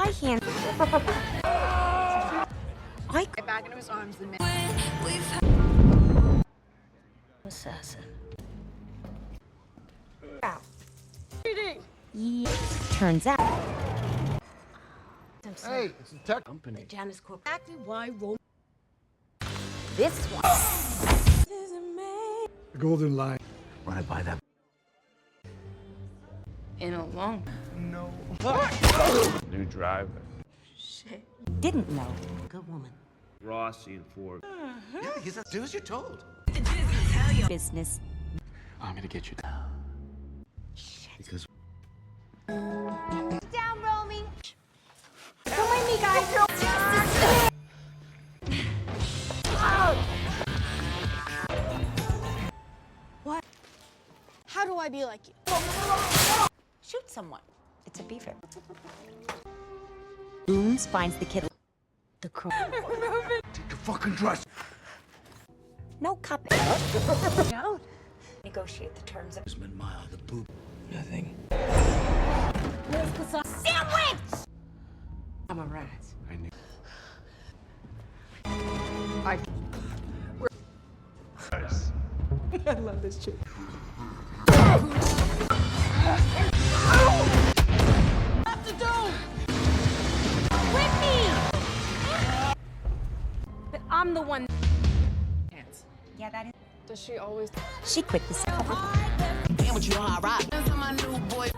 I hand. I Get back into his arms the minute. assassin. Ow. Yeah. Turns out. Hey, it's a tech company. Janus Corp. Exactly why Rome. This one. The golden line. Run it by that. In a long. No. New driver. Shit. Didn't know. Good woman. Rossi and Ford. Yeah, because that's do as you're told. Business. I'm gonna get you down. Shit. Because Down, Romy. Don't mind me, guys. What? How do I be like you? Shoot someone. It's a beaver. Booms finds the kid. The crow. take your fucking dress. No cupping. No. Negotiate the terms of. Basement mile, the boob. Nothing. Where's the sandwich? I'm a rat. I knew. Nice. I love this chick. What to do? With me. But I'm the one. Yeah, that is. Does she always? She quit the. Damn what you on, right? My new boy.